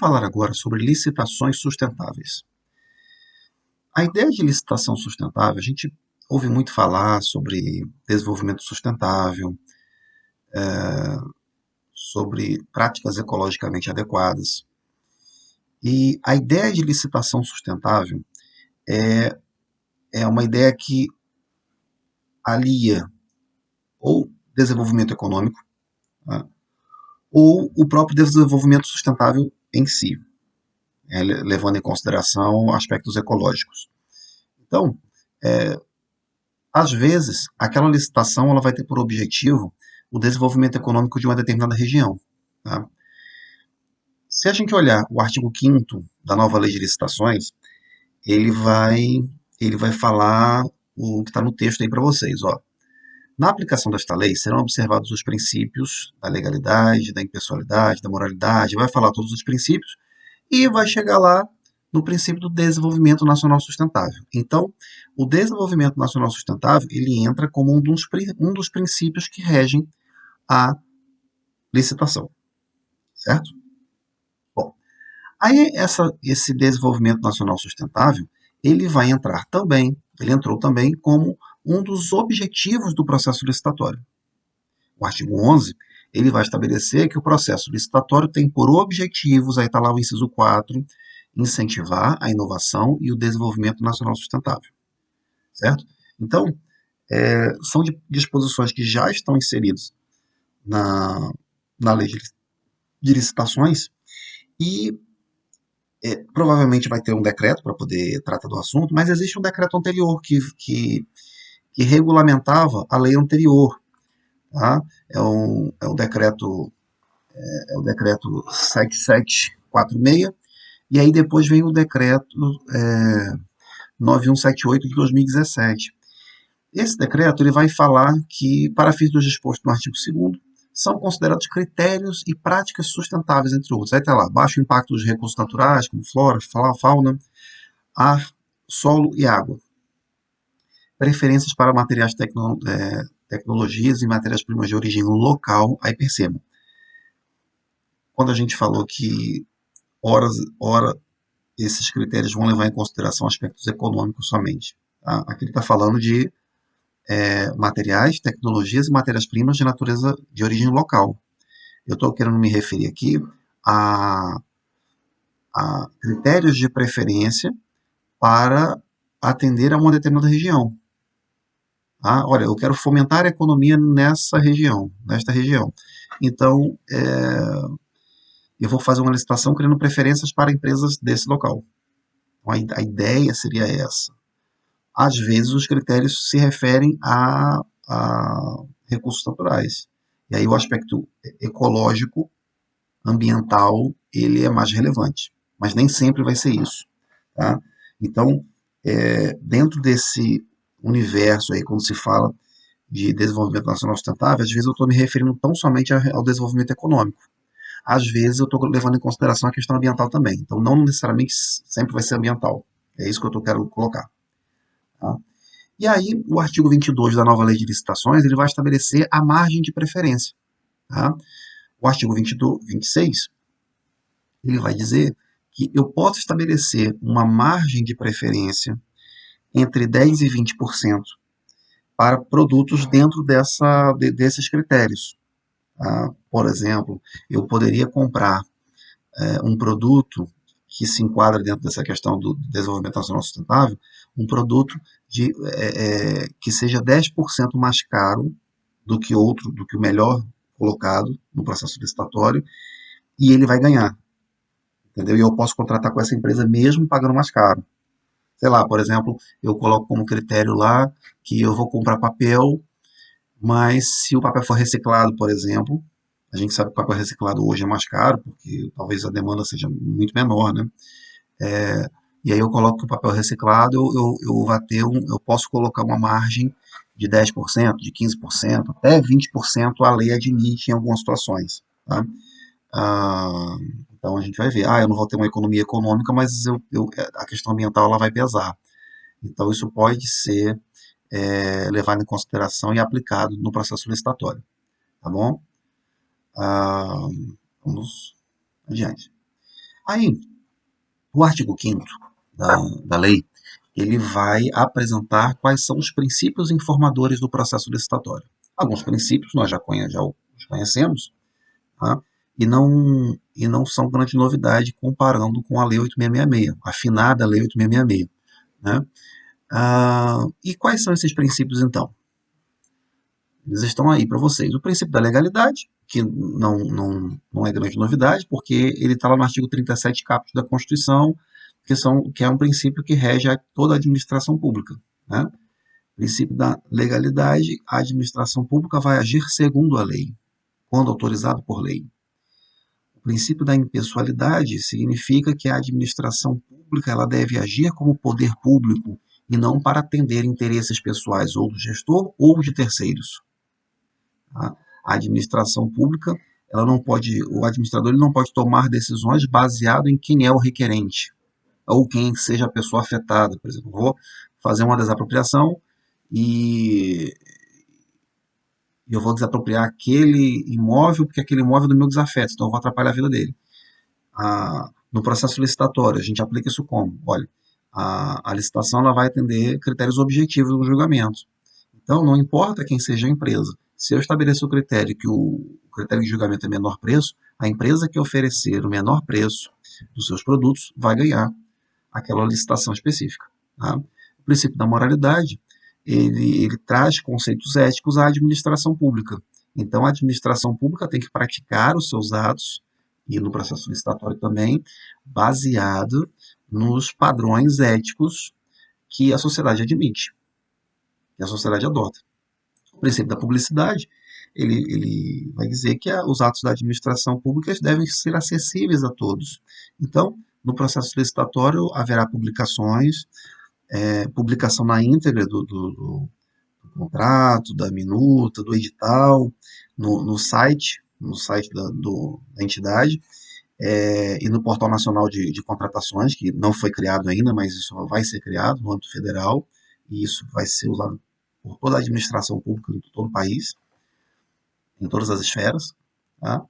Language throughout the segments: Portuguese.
falar agora sobre licitações sustentáveis. A ideia de licitação sustentável, a gente ouve muito falar sobre desenvolvimento sustentável, sobre práticas ecologicamente adequadas. E a ideia de licitação sustentável é uma ideia que alia ou desenvolvimento econômico, tá? Ou o próprio desenvolvimento sustentável em si, levando em consideração aspectos ecológicos. Então, às vezes, aquela licitação ela vai ter por objetivo o desenvolvimento econômico de uma determinada região. Tá? Se a gente olhar o artigo 5º da nova lei de licitações, ele vai falar o que está no texto aí para vocês. Ó. Na aplicação desta lei, serão observados os princípios da legalidade, da impessoalidade, da moralidade, vai falar todos os princípios e vai chegar lá no princípio do desenvolvimento nacional sustentável. Então, o desenvolvimento nacional sustentável, ele entra como um dos princípios que regem a licitação, certo? Bom, aí esse desenvolvimento nacional sustentável, ele entrou também como um dos objetivos do processo licitatório. O artigo 11, ele vai estabelecer que o processo licitatório tem por objetivos, aí está lá o inciso 4, incentivar a inovação e o desenvolvimento nacional sustentável, certo? Então, são disposições que já estão inseridas na lei de licitações e provavelmente vai ter um decreto para poder tratar do assunto, mas existe um decreto anterior que regulamentava a lei anterior. Tá? É o decreto 7746, e aí depois vem o decreto 9178 de 2017. Esse decreto ele vai falar que, para fins do disposto no artigo 2º, são considerados critérios e práticas sustentáveis, entre outros. Aí está lá, baixo impacto dos recursos naturais, como flora, fauna, ar, solo e água. Preferências para materiais tecnologias e matérias-primas de origem local. Aí percebam, quando a gente falou que ora esses critérios vão levar em consideração aspectos econômicos somente. Tá? Aqui ele está falando de materiais, tecnologias e matérias-primas de natureza de origem local. Eu estou querendo me referir aqui a critérios de preferência para atender a uma determinada região. Tá? Olha, eu quero fomentar a economia nesta região. Então, eu vou fazer uma licitação criando preferências para empresas desse local. Então, a ideia seria essa. Às vezes, os critérios se referem a recursos naturais. E aí o aspecto ecológico, ambiental, ele é mais relevante. Mas nem sempre vai ser isso. Tá? Então, dentro desse universo aí, quando se fala de desenvolvimento nacional sustentável, às vezes eu estou me referindo tão somente ao desenvolvimento econômico. Às vezes eu estou levando em consideração a questão ambiental também. Então, não necessariamente sempre vai ser ambiental. É isso que eu quero colocar. Tá? E aí, o artigo 22 da nova lei de licitações, ele vai estabelecer a margem de preferência. Tá? O artigo 26, ele vai dizer que eu posso estabelecer uma margem de preferência entre 10% e 20% para produtos dentro desses critérios. Tá? Por exemplo, eu poderia comprar um produto que se enquadra dentro dessa questão do desenvolvimento nacional sustentável, um produto que seja 10% mais caro do que o melhor colocado no processo licitatório, e ele vai ganhar. Entendeu? E eu posso contratar com essa empresa mesmo pagando mais caro. Sei lá, por exemplo, eu coloco como critério lá que eu vou comprar papel, mas se o papel for reciclado, por exemplo, a gente sabe que o papel reciclado hoje é mais caro, porque talvez a demanda seja muito menor, né? E aí eu coloco que o papel reciclado, eu posso colocar uma margem de 10%, de 15%, até 20% a lei admite em algumas situações. Tá? Então a gente vai ver, eu não vou ter uma economia econômica, mas a questão ambiental ela vai pesar. Então isso pode ser levado em consideração e aplicado no processo licitatório. Tá bom? Vamos adiante. Aí, o artigo 5º da lei, ele vai apresentar quais são os princípios informadores do processo licitatório. Alguns princípios nós já os conhecemos, tá? E não são grande novidade comparando com a Lei 8666, a afinada Lei 8666. Né? E quais são esses princípios, então? Eles estão aí para vocês. O princípio da legalidade, que não é grande novidade, porque ele está lá no artigo 37, caput da Constituição, que é um princípio que rege toda a administração pública. Né? O princípio da legalidade, a administração pública vai agir segundo a lei, quando autorizado por lei. O princípio da impessoalidade significa que a administração pública ela deve agir como poder público e não para atender interesses pessoais ou do gestor ou de terceiros. Tá? A administração pública, o administrador ele não pode tomar decisões baseado em quem é o requerente ou quem seja a pessoa afetada. Por exemplo, vou fazer uma desapropriação e eu vou desapropriar aquele imóvel porque aquele imóvel é do meu desafeto, então eu vou atrapalhar a vida dele. No processo licitatório, a gente aplica isso como? Olha, a licitação ela vai atender critérios objetivos do julgamento. Então, não importa quem seja a empresa. Se eu estabelecer o critério que o critério de julgamento é menor preço, a empresa que oferecer o menor preço dos seus produtos vai ganhar aquela licitação específica. Tá? O princípio da moralidade, ele traz conceitos éticos à administração pública. Então, a administração pública tem que praticar os seus atos, e no processo licitatório também, baseado nos padrões éticos que a sociedade admite, que a sociedade adota. O princípio da publicidade, ele vai dizer que os atos da administração pública devem ser acessíveis a todos. Então, no processo licitatório, haverá publicações, publicação na íntegra do contrato, da minuta, do edital, no site da entidade, e no Portal Nacional de Contratações, que não foi criado ainda, mas isso vai ser criado no âmbito federal, e isso vai ser usado por toda a administração pública de todo o país, em todas as esferas. Tá?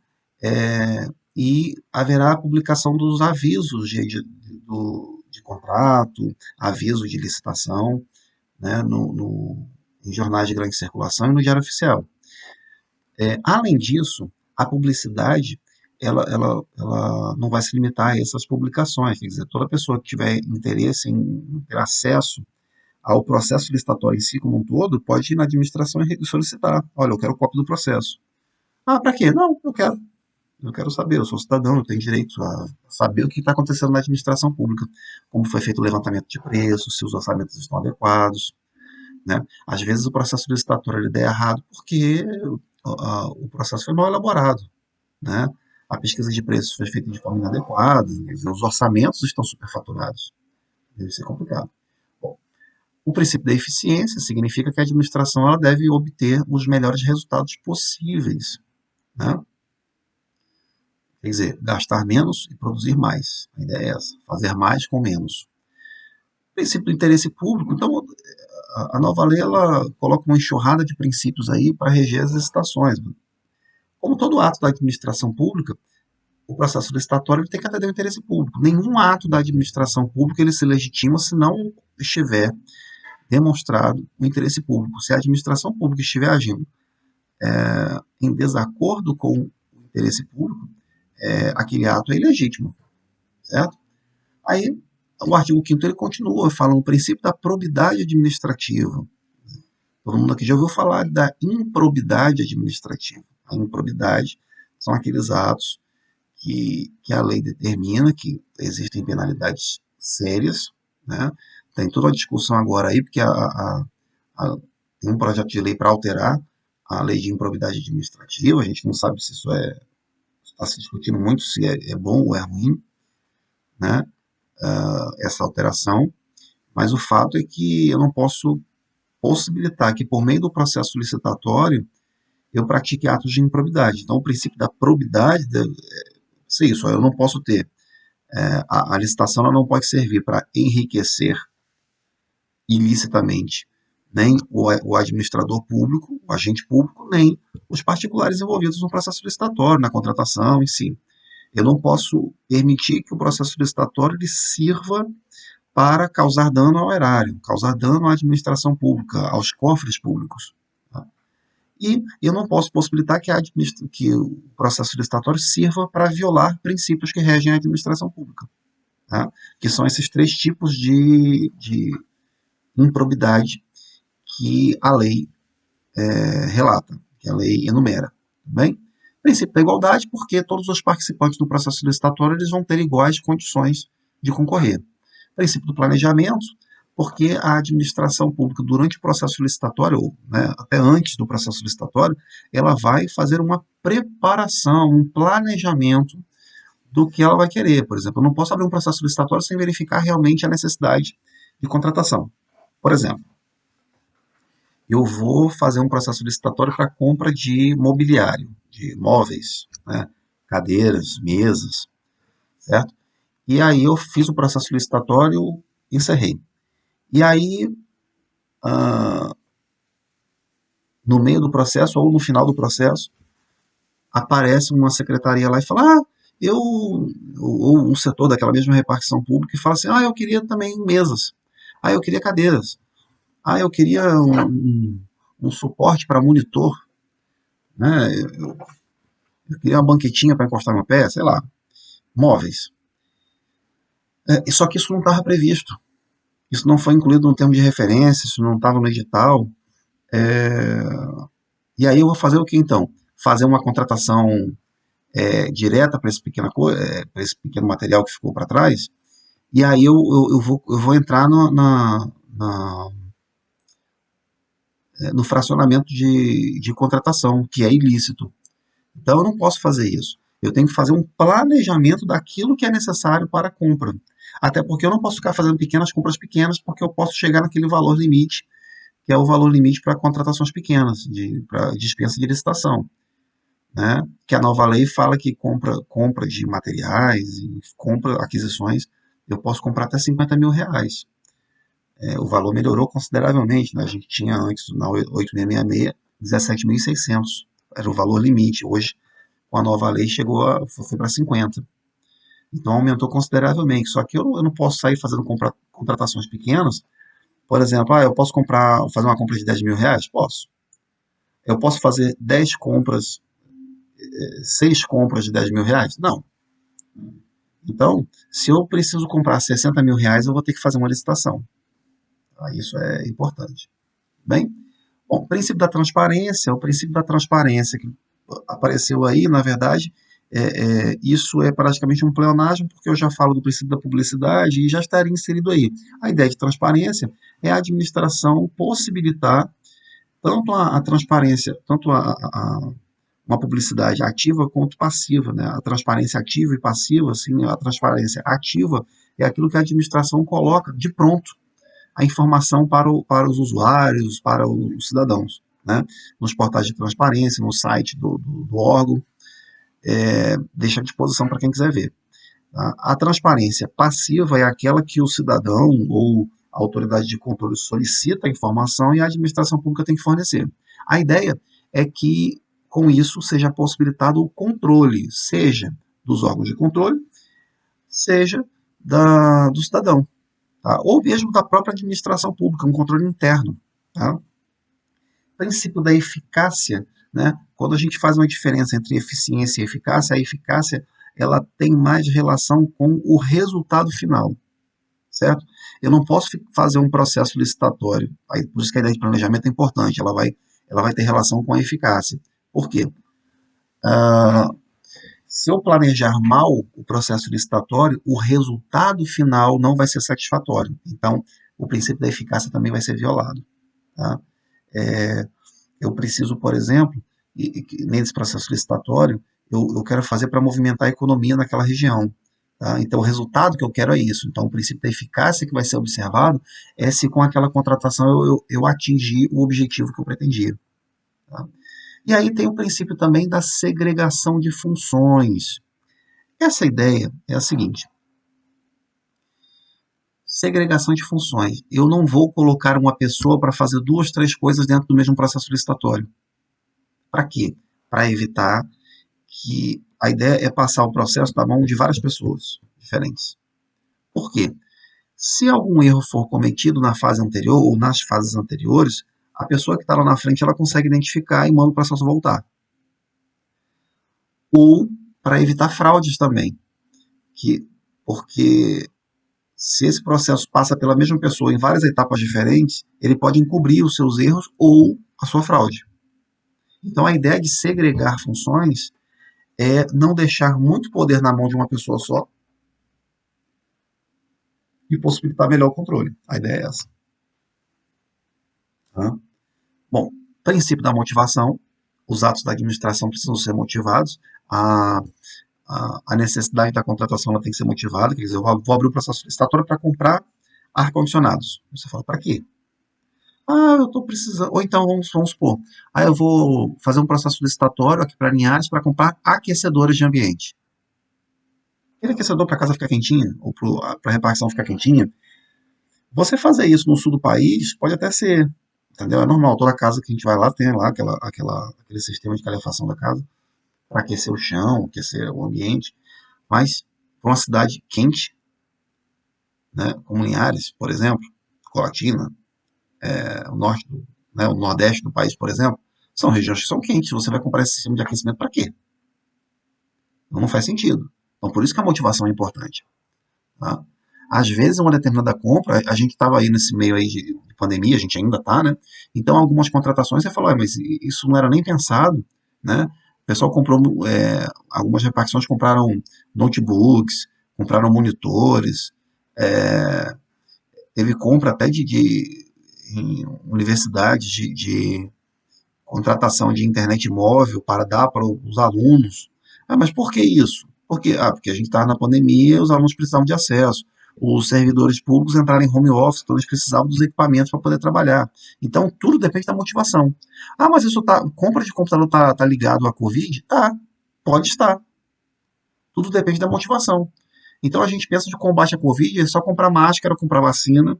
E haverá a publicação dos avisos de contrato, aviso de licitação, né, em jornais de grande circulação e no Diário Oficial. Além disso, a publicidade ela não vai se limitar a essas publicações, quer dizer, toda pessoa que tiver interesse em ter acesso ao processo licitatório em si como um todo, pode ir na administração e solicitar. Olha, eu quero cópia do processo. Ah, para quê? Não, eu quero. Eu quero saber, eu sou cidadão, eu tenho direito a saber o que está acontecendo na administração pública, como foi feito o levantamento de preços, se os orçamentos estão adequados. Né? Às vezes o processo licitatório ele der errado porque o processo foi mal elaborado. Né? A pesquisa de preços foi feita de forma inadequada, os orçamentos estão superfaturados. Deve ser complicado. Bom, o princípio da eficiência significa que a administração ela deve obter os melhores resultados possíveis. Né? Quer dizer, gastar menos e produzir mais. A ideia é essa, fazer mais com menos. O princípio do interesse público, então, a nova lei ela coloca uma enxurrada de princípios aí para reger as licitações. Como todo ato da administração pública, o processo licitatório ele tem que atender o interesse público. Nenhum ato da administração pública ele se legitima se não estiver demonstrado o interesse público. Se a administração pública estiver agindo em desacordo com o interesse público, aquele ato é ilegítimo, certo? Aí, o artigo 5º ele continua falando o princípio da probidade administrativa. Todo mundo aqui já ouviu falar da improbidade administrativa. A improbidade são aqueles atos que a lei determina que existem penalidades sérias, né? Tem toda a discussão agora aí, porque tem um projeto de lei para alterar a lei de improbidade administrativa, a gente não sabe se isso está se discutindo muito se é bom ou é ruim, né? Essa alteração, mas o fato é que eu não posso possibilitar que por meio do processo licitatório eu pratique atos de improbidade. Então o princípio da probidade deve ser isso, eu não posso ter, a licitação ela não pode servir para enriquecer ilicitamente nem o administrador público, o agente público, nem os particulares envolvidos no processo licitatório, na contratação em si. Eu não posso permitir que o processo licitatório ele sirva para causar dano ao erário, causar dano à administração pública, aos cofres públicos. Tá? E eu não posso possibilitar que o processo licitatório sirva para violar princípios que regem a administração pública, tá? Que são esses três tipos de improbidade que a lei relata, que a lei enumera. Tá bem? Princípio da igualdade, porque todos os participantes do processo licitatório eles vão ter iguais condições de concorrer. Princípio do planejamento, porque a administração pública, durante o processo licitatório, ou né, até antes do processo licitatório, ela vai fazer uma preparação, um planejamento do que ela vai querer. Por exemplo, eu não posso abrir um processo licitatório sem verificar realmente a necessidade de contratação. Por exemplo, eu vou fazer um processo licitatório para compra de mobiliário, de móveis, né, cadeiras, mesas, certo? E aí eu fiz o processo licitatório, encerrei. E aí, no meio do processo ou no final do processo, aparece uma secretaria lá e fala, ou um setor daquela mesma repartição pública e fala assim, eu queria também mesas, eu queria cadeiras, eu queria um suporte para monitor, né? Eu queria uma banquetinha para encostar no pé, sei lá, móveis. Só que isso não estava previsto. Isso não foi incluído no termo de referência, isso não estava no edital. E aí eu vou fazer o que então? Fazer uma contratação direta para esse pequeno material que ficou para trás. E aí eu vou entrar no fracionamento de contratação, que é ilícito. Então eu não posso fazer isso. Eu tenho que fazer um planejamento daquilo que é necessário para a compra. Até porque eu não posso ficar fazendo pequenas compras pequenas, porque eu posso chegar naquele valor limite, que é o valor limite para contratações pequenas, para dispensa de licitação. Né? Que a nova lei fala que compra de materiais, aquisições, eu posso comprar até R$ 50.000. O valor melhorou consideravelmente. Né? A gente tinha antes, na 8666, 17.600. Era o valor limite. Hoje, com a nova lei, foi para 50. Então, aumentou consideravelmente. Só que eu não posso sair fazendo contratações pequenas. Por exemplo, eu posso fazer uma compra de R$ 10.000? Posso. Eu posso fazer 10 compras, 6 compras de R$ 10.000? Não. Então, se eu preciso comprar R$ 60.000, eu vou ter que fazer uma licitação. Isso é importante. Bem, bom, o princípio da transparência que apareceu aí, na verdade, isso é praticamente um pleonasmo, porque eu já falo do princípio da publicidade e já estaria inserido aí. A ideia de transparência é a administração possibilitar tanto a transparência, tanto uma publicidade ativa quanto passiva. Né? A transparência ativa e passiva, assim, a transparência ativa é aquilo que a administração coloca de pronto a informação para os usuários, para os cidadãos. Né? Nos portais de transparência, no site do órgão, deixa à disposição para quem quiser ver. Tá? A transparência passiva é aquela que o cidadão ou a autoridade de controle solicita a informação e a administração pública tem que fornecer. A ideia é que, com isso, seja possibilitado o controle, seja dos órgãos de controle, seja do cidadão, tá? Ou mesmo da própria administração pública, um controle interno. Tá? O princípio da eficácia, né? Quando a gente faz uma diferença entre eficiência e eficácia, a eficácia ela tem mais relação com o resultado final, certo? Eu não posso fazer um processo licitatório, aí, por isso que a ideia de planejamento é importante, ela vai ter relação com a eficácia. Por quê? Se eu planejar mal o processo licitatório, o resultado final não vai ser satisfatório. Então, o princípio da eficácia também vai ser violado. Tá? Eu preciso, por exemplo, nesse processo licitatório, eu quero fazer para movimentar a economia naquela região. Tá? Então, o resultado que eu quero é isso. Então, o princípio da eficácia que vai ser observado é se com aquela contratação eu atingir o objetivo que eu pretendia. Tá? E aí tem o princípio também da segregação de funções. Essa ideia é a seguinte: segregação de funções. Eu não vou colocar uma pessoa para fazer 2, 3 coisas dentro do mesmo processo licitatório. Para quê? Para evitar que a ideia é passar o processo na mão de várias pessoas diferentes. Por quê? Se algum erro for cometido na fase anterior ou nas fases anteriores, a pessoa que está lá na frente ela consegue identificar e manda o processo voltar. Ou para evitar fraudes também, porque se esse processo passa pela mesma pessoa em várias etapas diferentes, ele pode encobrir os seus erros ou a sua fraude. Então a ideia de segregar funções é não deixar muito poder na mão de uma pessoa só e possibilitar melhor o controle. A ideia é essa. Tá? Bom, princípio da motivação. Os atos da administração precisam ser motivados. A necessidade da contratação ela tem que ser motivada. Quer dizer, eu vou abrir o processo licitatório para comprar ar-condicionados. Você fala, para quê? Ah, eu estou precisando. Ou então, vamos supor, eu vou fazer um processo licitatório aqui para Linhares para comprar aquecedores de ambiente. Aquele aquecedor para a casa ficar quentinha, ou para a repartição ficar quentinha. Você fazer isso no sul do país pode até ser, entendeu? É normal, toda casa que a gente vai lá tem lá aquele sistema de calefação da casa para aquecer o chão, aquecer o ambiente. Mas para uma cidade quente, né, como Linhares, por exemplo, Colatina, o norte, o nordeste do país, por exemplo, são regiões que são quentes. Você vai comprar esse sistema de aquecimento para quê? Então, não faz sentido. Então, por isso que a motivação é importante. Tá? Às vezes, uma determinada compra, a gente estava aí nesse meio aí de pandemia, a gente ainda está, né? Então, algumas contratações você falou, mas isso não era nem pensado, né? O pessoal comprou, algumas repartições compraram notebooks, compraram monitores, é, teve compra até em universidades de contratação de internet móvel para dar para os alunos. Mas por que isso? Porque a gente estava na pandemia e os alunos precisavam de acesso. Os servidores públicos entraram em home office, então eles precisavam dos equipamentos para poder trabalhar. Então, tudo depende da motivação. Mas isso compra de computador tá ligado à Covid? Tá, pode estar. Tudo depende da motivação. Então, a gente pensa de combate à Covid é só comprar máscara, comprar vacina,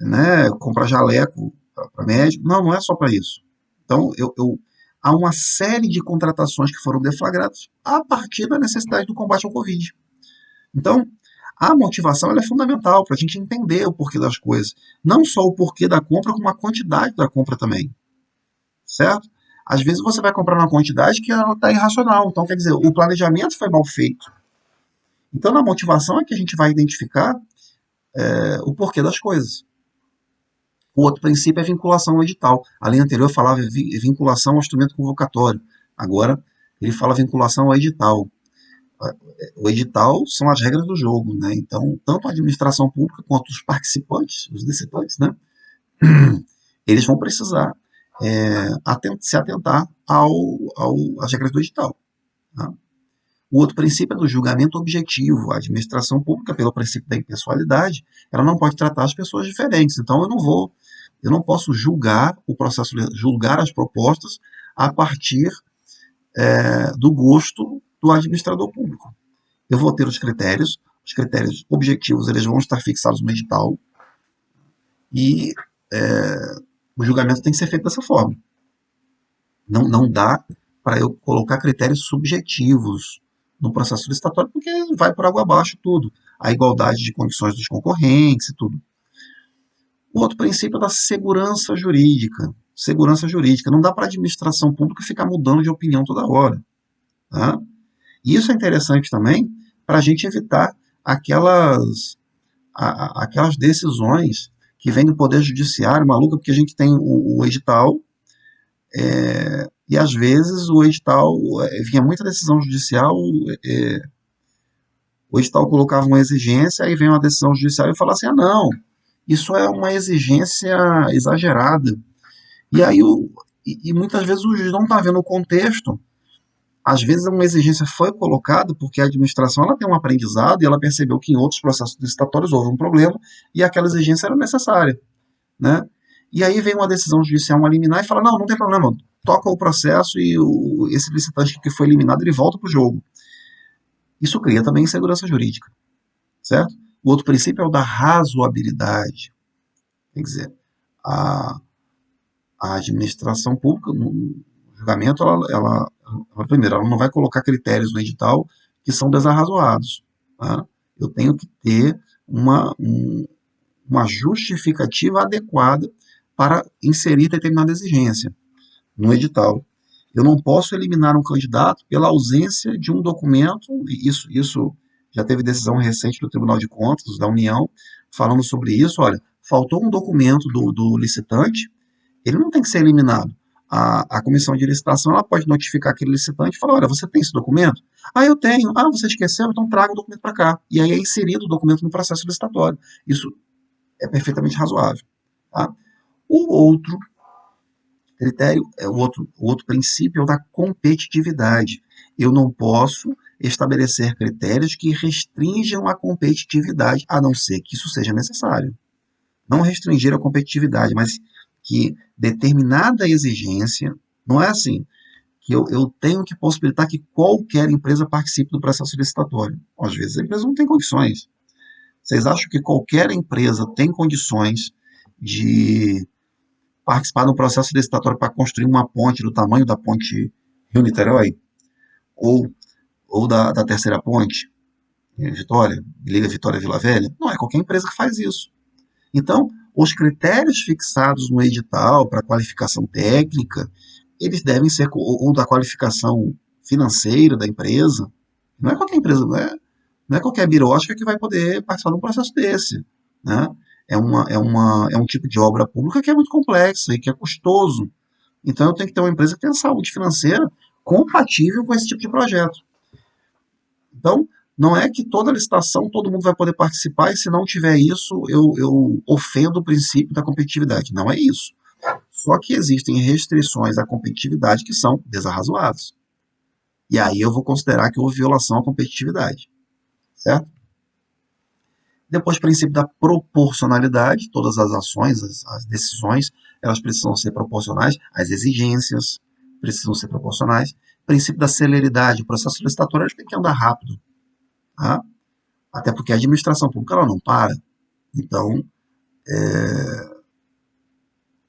né, comprar jaleco para médico. Não, não é só para isso. Então, há uma série de contratações que foram deflagradas a partir da necessidade do combate ao Covid. Então, a motivação ela é fundamental para a gente entender o porquê das coisas. Não só o porquê da compra, como a quantidade da compra também. Certo? Às vezes você vai comprar uma quantidade que ela está irracional. Então, quer dizer, o planejamento foi mal feito. Então, na motivação é que a gente vai identificar o porquê das coisas. O outro princípio é vinculação ao edital. A lei anterior falava vinculação ao instrumento convocatório. Agora, ele fala vinculação ao edital. O edital são as regras do jogo, né? Então, tanto a administração pública quanto os participantes, os licitantes, né? Eles vão precisar se atentar às regras do edital. Tá? O outro princípio é do julgamento objetivo. A administração pública, pelo princípio da impessoalidade, ela não pode tratar as pessoas diferentes. Então, eu não posso julgar o processo, julgar as propostas a partir do gosto do administrador público. Eu vou ter os critérios objetivos, eles vão estar fixados no edital e o julgamento tem que ser feito dessa forma. Não dá para eu colocar critérios subjetivos no processo licitatório, porque vai por água abaixo tudo. A igualdade de condições dos concorrentes e tudo. O outro princípio é da segurança jurídica. Segurança jurídica. Não dá para a administração pública ficar mudando de opinião toda hora. Tá? E isso é interessante também para a gente evitar aquelas decisões que vêm do Poder Judiciário, maluca, porque a gente tem o edital, e às vezes o edital, vinha muita decisão judicial, o edital colocava uma exigência, aí vem uma decisão judicial e fala assim, não, isso é uma exigência exagerada. E aí, muitas vezes o juiz não está vendo o contexto. Às vezes uma exigência foi colocada porque a administração ela tem um aprendizado e ela percebeu que em outros processos licitatórios houve um problema e aquela exigência era necessária. Né? E aí vem uma decisão judicial, uma liminar, e fala, não tem problema, toca o processo e esse licitante que foi eliminado, ele volta para o jogo. Isso cria também insegurança jurídica. Certo? O outro princípio é o da razoabilidade. Quer dizer, a administração pública, no julgamento, ela primeiro, ela não vai colocar critérios no edital que são desarrazoados. Tá? Eu tenho que ter uma, uma justificativa adequada para inserir determinada exigência no edital. Eu não posso eliminar um candidato pela ausência de um documento, e isso já teve decisão recente do Tribunal de Contas da União falando sobre isso. Olha, faltou um documento do licitante, ele não tem que ser eliminado. A comissão de licitação ela pode notificar aquele licitante e falar: olha, você tem esse documento? Ah, eu tenho. Ah, você esqueceu? Então traga o documento para cá. E aí é inserido o documento no processo licitatório. Isso é perfeitamente razoável. Tá? O outro critério, o outro princípio é o da competitividade. Eu não posso estabelecer critérios que restringam a competitividade, a não ser que isso seja necessário. Não restringir a competitividade, mas que determinada exigência, não é assim, que eu tenho que possibilitar que qualquer empresa participe do processo licitatório. Às vezes a empresa não tem condições. Vocês acham que qualquer empresa tem condições de participar do processo licitatório para construir uma ponte do tamanho da ponte Rio-Niterói? Ou, ou da terceira ponte, Vitória, liga Vitória-Vila Velha? Não é qualquer empresa que faz isso. Então, os critérios fixados no edital para qualificação técnica, eles devem ser, ou da qualificação financeira da empresa, não é qualquer empresa, não é qualquer birótica que vai poder participar de um processo desse. Né? É um tipo de obra pública que é muito complexa e que é custoso. Então, eu tenho que ter uma empresa que tenha saúde financeira compatível com esse tipo de projeto. Então, não é que toda licitação todo mundo vai poder participar e se não tiver isso, eu ofendo o princípio da competitividade. Não é isso. Só que existem restrições à competitividade que são desarrazoadas. E aí eu vou considerar que houve violação à competitividade. Certo? Depois, o princípio da proporcionalidade. Todas as ações, as decisões, elas precisam ser proporcionais. As exigências precisam ser proporcionais. Princípio da celeridade. O processo licitatório tem que andar rápido. Tá? Até porque a administração pública ela não para. Então,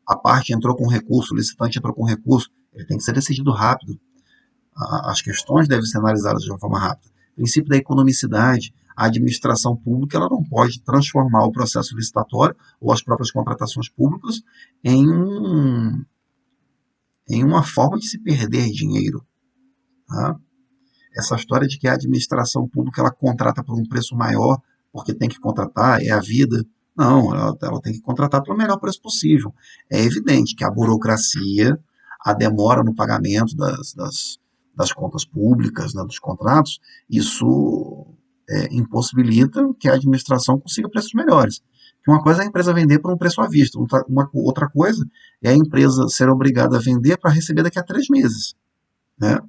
a parte entrou com recurso, o licitante entrou com recurso, ele tem que ser decidido rápido. As questões devem ser analisadas de uma forma rápida. Princípio da economicidade. A administração pública ela não pode transformar o processo licitatório ou as próprias contratações públicas em, em uma forma de se perder dinheiro. Tá? Essa história de que a administração pública ela contrata por um preço maior porque tem que contratar, é a vida. Não, ela tem que contratar pelo melhor preço possível. É evidente que a burocracia, a demora no pagamento das contas públicas, né, dos contratos, isso impossibilita que a administração consiga preços melhores. Uma coisa é a empresa vender por um preço à vista, outra coisa é a empresa ser obrigada a vender para receber daqui a 3 meses. Né?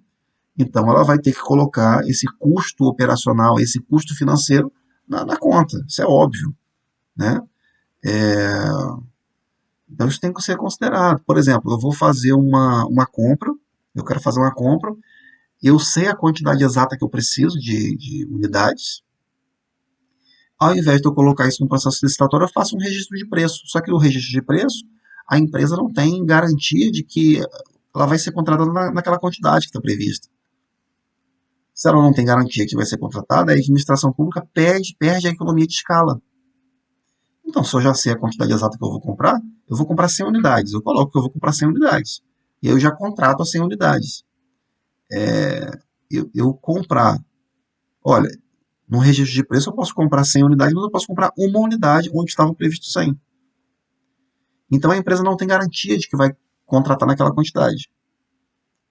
Então, ela vai ter que colocar esse custo operacional, esse custo financeiro na conta. Isso é óbvio. Né? É, então, isso tem que ser considerado. Por exemplo, eu vou fazer uma compra, eu quero fazer uma compra, eu sei a quantidade exata que eu preciso de unidades. Ao invés de eu colocar isso no processo licitatório, eu faço um registro de preço. Só que o registro de preço, a empresa não tem garantia de que ela vai ser contratada naquela quantidade que está prevista. Se ela não tem garantia que vai ser contratada, a administração pública perde a economia de escala. Então, se eu já sei a quantidade exata que eu vou comprar 100 unidades. Eu coloco que eu vou comprar 100 unidades. E eu já contrato as 100 unidades. Eu comprar, olha, no registro de preço eu posso comprar 100 unidades, mas eu posso comprar uma unidade onde estava previsto 100. Então a empresa não tem garantia de que vai contratar naquela quantidade.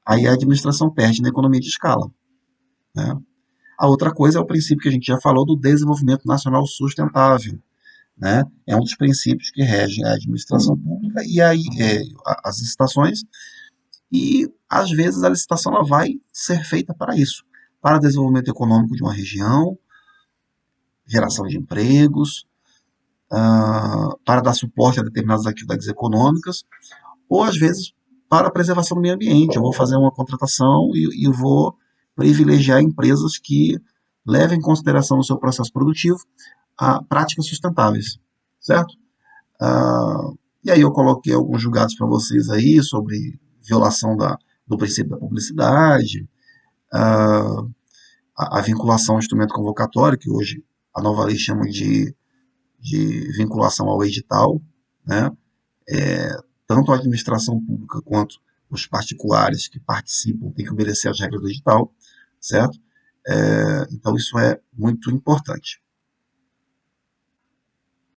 Aí a administração perde na economia de escala. Né? A outra coisa é o princípio que a gente já falou do desenvolvimento nacional sustentável. Né? É um dos princípios que regem a administração pública e aí, as licitações, e às vezes a licitação ela vai ser feita para isso, para o desenvolvimento econômico de uma região, geração de empregos, para dar suporte a determinadas atividades econômicas, ou às vezes para a preservação do meio ambiente. Eu vou fazer uma contratação e vou privilegiar empresas que levem em consideração no seu processo produtivo práticas sustentáveis, certo? E aí eu coloquei alguns julgados para vocês aí sobre violação do princípio da publicidade, a, a vinculação ao instrumento convocatório, que hoje a nova lei chama de vinculação ao edital, né? Tanto a administração pública quanto os particulares que participam têm que obedecer às regras do edital, certo? Então, isso é muito importante.